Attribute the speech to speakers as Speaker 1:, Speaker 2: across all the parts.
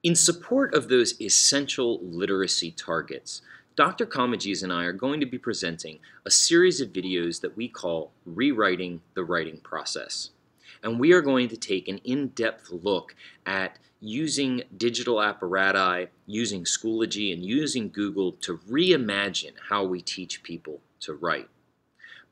Speaker 1: In support of those essential literacy targets, Dr. Comegys and I are going to be presenting a series of videos that we call Rewriting the Writing Process. And we are going to take an in-depth look at using digital apparatus, using Schoology, and using Google to reimagine how we teach people to write.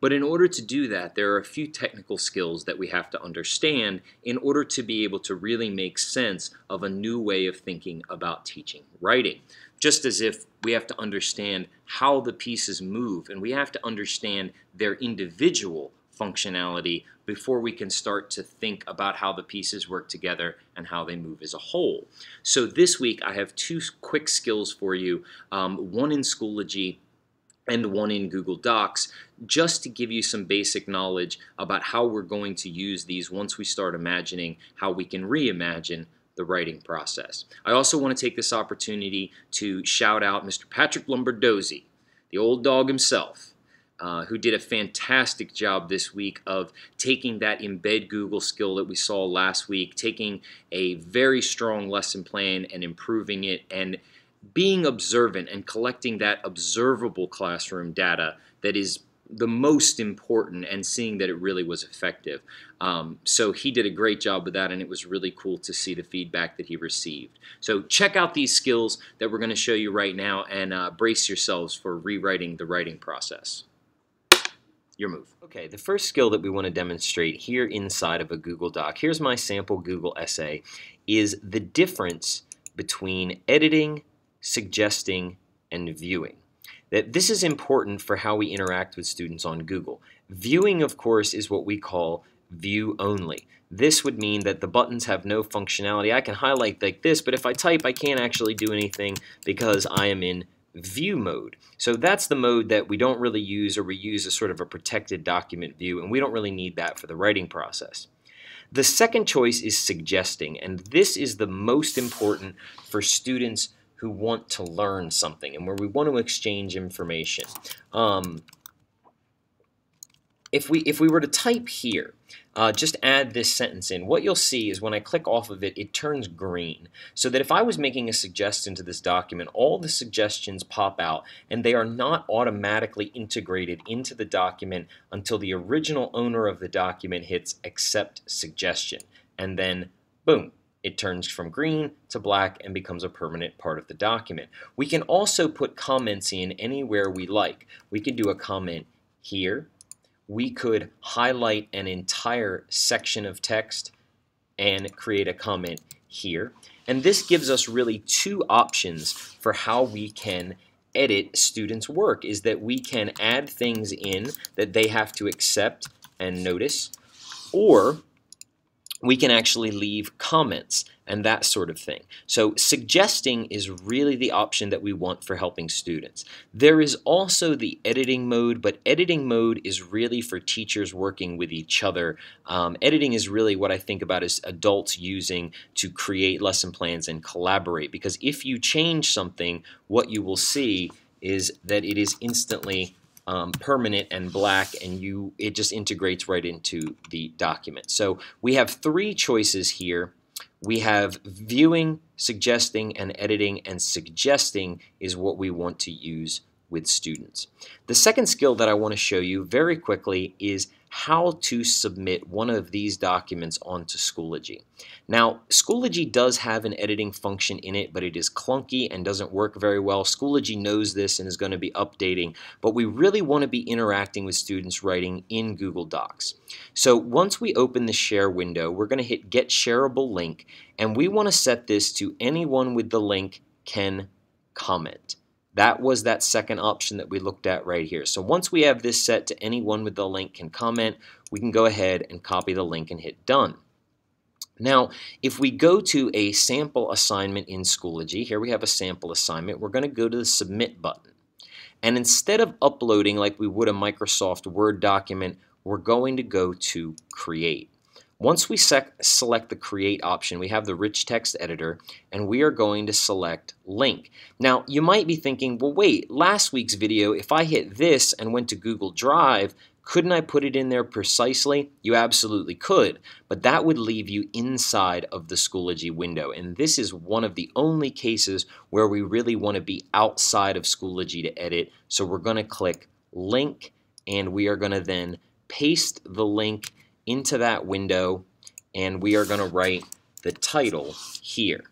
Speaker 1: But in order to do that, there are a few technical skills that we have to understand in order to be able to really make sense of a new way of thinking about teaching writing. Just as if we have to understand how the pieces move and we have to understand their individual functionality before we can start to think about how the pieces work together and how they move as a whole. So this week I have two quick skills for you, one in Schoology and one in Google Docs, just to give you some basic knowledge about how we're going to use these once we start imagining how we can reimagine the writing process. I also want to take this opportunity to shout out Mr. Patrick Lombardozzi, the old dog himself, who did a fantastic job this week of taking that embed Google skill that we saw last week, taking a very strong lesson plan and improving it, and being observant and collecting that observable classroom data that is the most important and seeing that it really was effective. So he did a great job with that, and it was really cool to see the feedback that he received. So check out these skills that we're going to show you right now and brace yourselves for rewriting the writing process. Your move. Okay, the first skill that we want to demonstrate here inside of a Google Doc, here's my sample Google essay, is the difference between editing, suggesting, and viewing. That this is important for how we interact with students on Google. Viewing, of course, is what we call view only. This would mean that the buttons have no functionality. I can highlight like this, but if I type, I can't actually do anything because I am in view mode. So that's the mode that we don't really use, or we use as sort of a protected document view, and we don't really need that for the writing process. The second choice is suggesting, and this is the most important for students who want to learn something and where we want to exchange information. If we were to type here, just add this sentence in, what you'll see is when I click off of it, it turns green. So that if I was making a suggestion to this document, all the suggestions pop out and they are not automatically integrated into the document until the original owner of the document hits accept suggestion. And then, boom, it turns from green to black and becomes a permanent part of the document. We can also put comments in anywhere we like. We could do a comment here. We could highlight an entire section of text and create a comment here. And this gives us really two options for how we can edit students' work, is that we can add things in that they have to accept and notice, or we can actually leave comments and that sort of thing. So suggesting is really the option that we want for helping students. There is also the editing mode, but editing mode is really for teachers working with each other. Editing is really what I think about as adults using to create lesson plans and collaborate, because if you change something, what you will see is that it is instantly permanent and black, and it just integrates right into the document. So we have three choices here. We have viewing, suggesting, and editing, and suggesting is what we want to use with students. The second skill that I want to show you very quickly is how to submit one of these documents onto Schoology. Now, Schoology does have an editing function in it, but it is clunky and doesn't work very well. Schoology knows this and is going to be updating, but we really want to be interacting with students writing in Google Docs. So once we open the share window, we're going to hit Get Shareable Link, and we want to set this to anyone with the link can comment. That was that second option that we looked at right here. So once we have this set to anyone with the link can comment, we can go ahead and copy the link and hit done. Now, if we go to a sample assignment in Schoology, here we have a sample assignment, we're going to go to the Submit button. And instead of uploading like we would a Microsoft Word document, we're going to go to Create. Once we select the Create option, we have the Rich Text Editor, and we are going to select Link. Now, you might be thinking, well, wait, last week's video, if I hit this and went to Google Drive, Couldn't I put it in there precisely? You absolutely could, but that would leave you inside of the Schoology window, and this is one of the only cases where we really want to be outside of Schoology to edit. So we're going to click Link, and we are going to then paste the link into that window, and we are going to write the title here.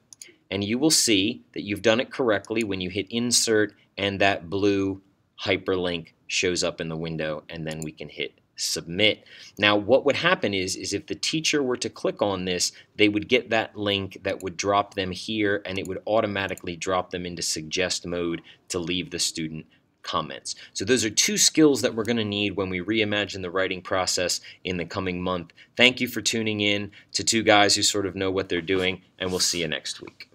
Speaker 1: And you will see that you've done it correctly when you hit Insert and that blue hyperlink shows up in the window, and then we can hit Submit. Now what would happen is if the teacher were to click on this, they would get that link that would drop them here, and it would automatically drop them into suggest mode to leave the student comments. So those are two skills that we're going to need when we reimagine the writing process in the coming month. Thank you for tuning in to two guys who sort of know what they're doing, and we'll see you next week.